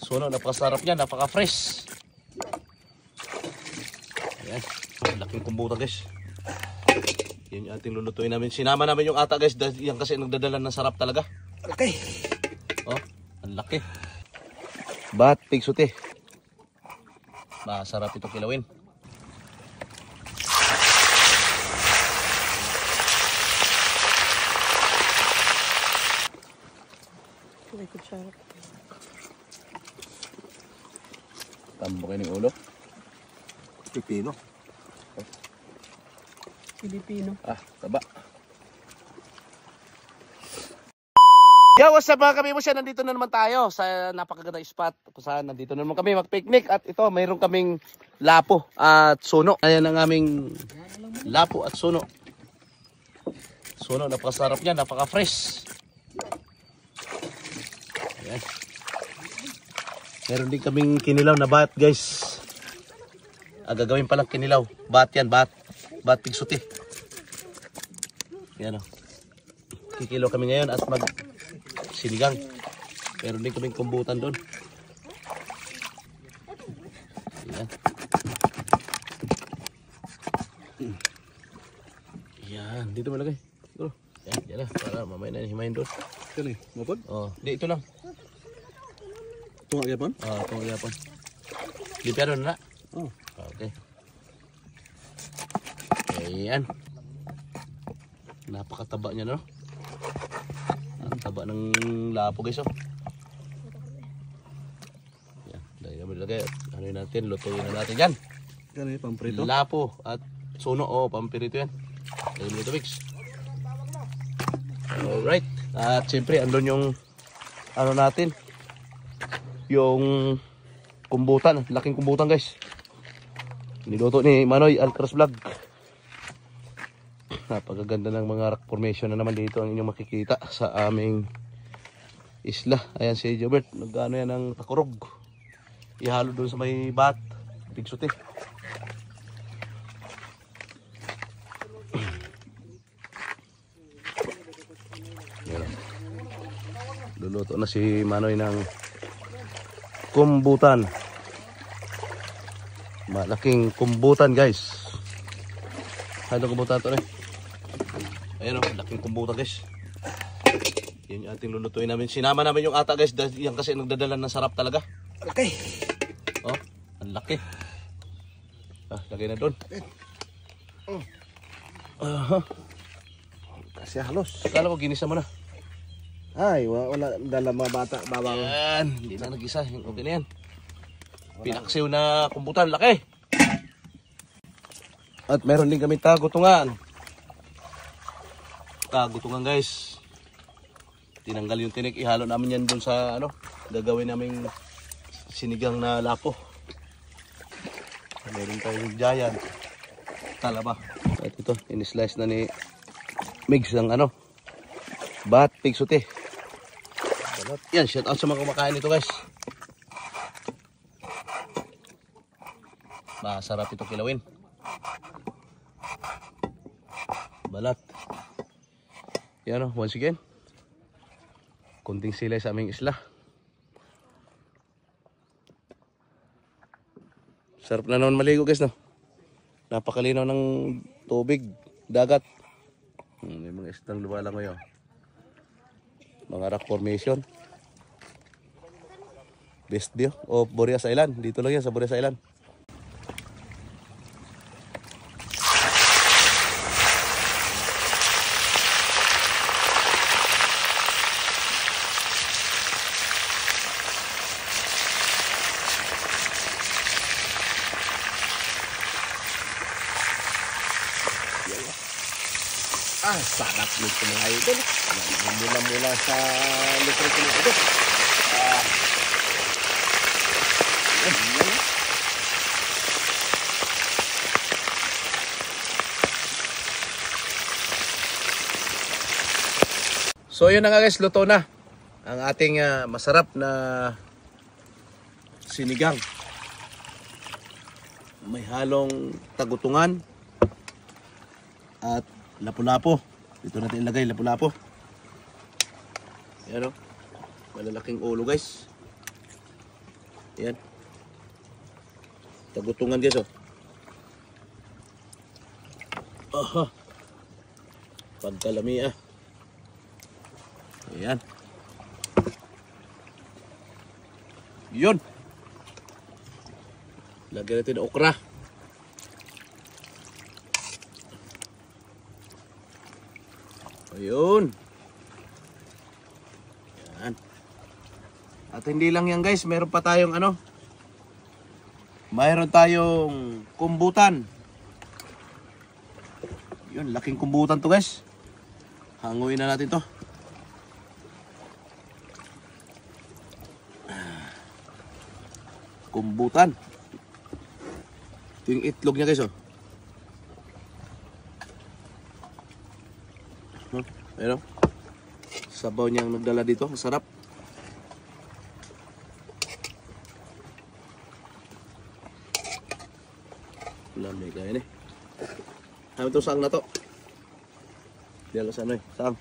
suno, napakasarap niya, napaka-fresh. Ayan, laking kumbuta guys. Yan yung ating lulutuin namin. Sinama namin yung ata guys, yan kasi nagdadala ng sarap talaga. Okay. Oh, ang laki. Bat pig suti. Masarap ito kilawin. Tambo kayo ng ulo. Pilipino. Pilipino. Ah, taba. Yo, what's up mga kami mo siya? Nandito na naman tayo sa napakaganda spot kung saan nandito na naman kami mag-picnic. At ito, mayroon kaming lapo at suno. Ayan ang aming lapo at suno. Suno, napakasarap niya, napaka-fresh. Ayan. Meron din kaming kinilaw na bat guys. Gagawin palang kinilaw. Bat yan, bat. Bat pig suti. Yan o. Kikilo kami ngayon at mag sinigang. Meron din kaming kumbutan doon. Yan. Yan. Dito malagay. Siguro. Yan. Yan na. Para mamaya na himayin doon. Ito na mapod? Oh. Di, ito lang. Tunga yapon? Oh, tunga yapon. Di pero na. Oh. Okay. Ayan. Napakataba niya no. Ang taba ng lapo guys oh. Yan, dahil kami lagay. Ano yun natin, lutuin na natin yan. Yan yung pamprito? Lapo at suno oh, pampirito yan. Dahil mo ito mix. Alright. At siyempre andun yung ano natin. Yung kumbutan, laking kumbutan guys. Niluto ni Manoy Alcaraz Vlog. Napakaganda ng mga rock formation na naman dito ang inyong makikita sa aming isla. Ayan si Jobert, nagano yan ng takurog. Ihalo doon sa may bat, pigsuti. Luluto na si Manoy ng kumbutan. Malaking kumbutan guys. Ano kumbutan to eh? Ayan o, laking kumbutan guys. Yan yung ating lulutuin namin. Sinama namin yung ata guys, yan kasi nagdadala ng sarap talaga. Okay. Oh, ang laki. Ah, lagay na doon. Kasi halos. Kala ko ginisa mo na. Ay, wala dala mga bata. Babang. Yan, hindi na nag-isa. Okay na yan. Pinaksiw na kumbutan, laki. At meron din kami tagutungan. Tagutungan guys. Tinanggal yung tinik, ihalo namin yan dun sa ano, gagawin naming sinigang na lapo. Meron tayong giant talaba. At ito, in-slice na ni Migs ng ano, bat pig suti. Yan, shout out sa mga kumakain nito guys. Masarap ito kilawin. Balat. Yan o, once again. Kunting silay sa aming isla. Sarap na naman maligo guys no. Napakalinaw ng tubig, dagat. May mga islang lumala ngayon. Mga rock formation. Best view of Boreas Island. Dito lang yan sa Boreas Island. Sarap nito mga idol. Mula sa likod ko nito. So yun na nga guys, luto na ang ating masarap na sinigang. May halong tagutungan at lapu-lapo. Dito natin ilagay lapu-lapo. Ayan o. Malalaking ulo guys. Ayan. Tagutungan guys oh. Aha. Pagkalami ah. Ayan. Yun. Lagyan natin ng okra. Ayun. Yan. At hindi lang yan guys, meron pa tayong ano. Mayroon tayong kumbutan. Yun, laking kumbutan to guys. Hanguin na natin to. Kumbutan. Ito yung itlog niya guys oh. Ayun oh. Sabaw niyang nagdala dito, masarap. Lamig kaya ni. Ano to saang na to? Diyan sa ano eh, saang.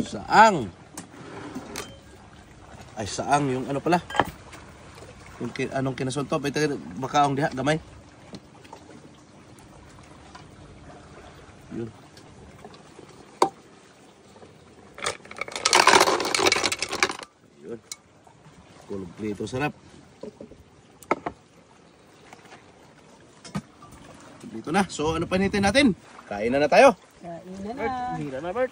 Saang. Ay saang yung ano pala. Yung anong kinasunto, bakaong diha gamay. Yun. Yun. Kumpleto sarap. Dito na. So ano pa nitin natin? Kain na tayo. Kain na na. Hira na, Bert.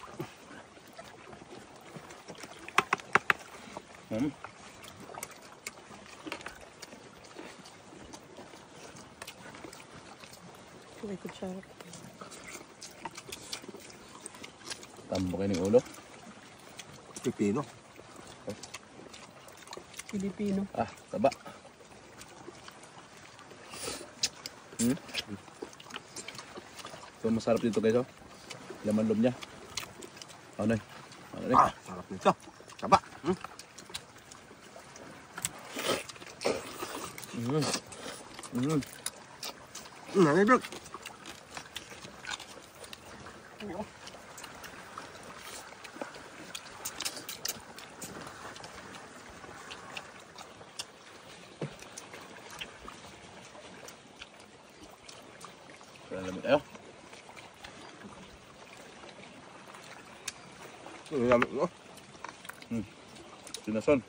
May kutsara. Tambo kayo ng ulo. Pipino. Pilipino. Ah, taba. So masarap dito guys oh. Laman loob niya. Ano eh? Ano eh? Ah, sarap nito. Taba. Nanay, Bert. Lamig tayo. Lamig mo. Sinason.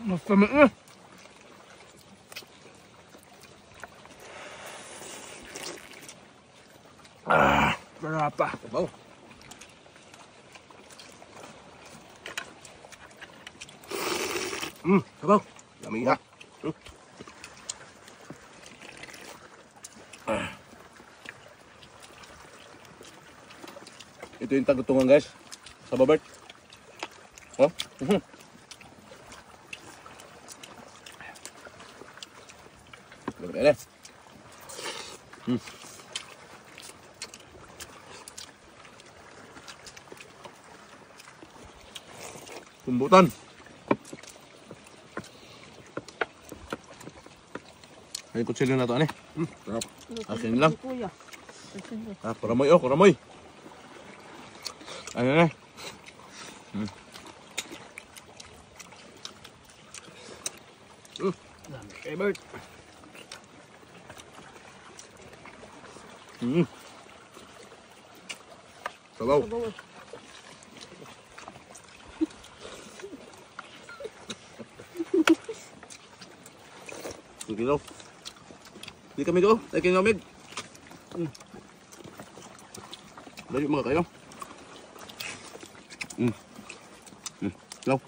Mas tamis na. Wala pa. Sabaw. Sabaw. Lamig ha. Ito yung tagutungan guys. Sa babert. Oh. Lamig na. Kumbutan. Ay kutsilyo na to ani. Sarap. Asin lang. Kuya. Asin lang. Ah, kuramoy oh, kuramoy. Ano na? Dami kay Bert. Sabaw. Sabaw. Sige daw. Hindi kami go. Tayo kayo ngamig. Layo mga kayo. Law.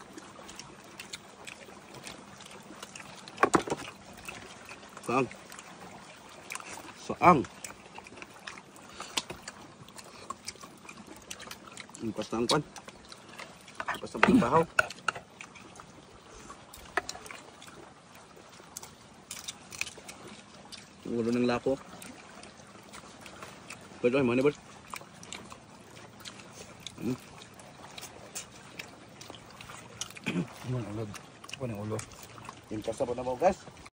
Saang. Saang. Basta ang kwan. Basta ang bahaw. Ulo ng lapo. Pwede ay mana, Bert? Yung ulo. Ako ng ulo. Yung kasabot na mo guys.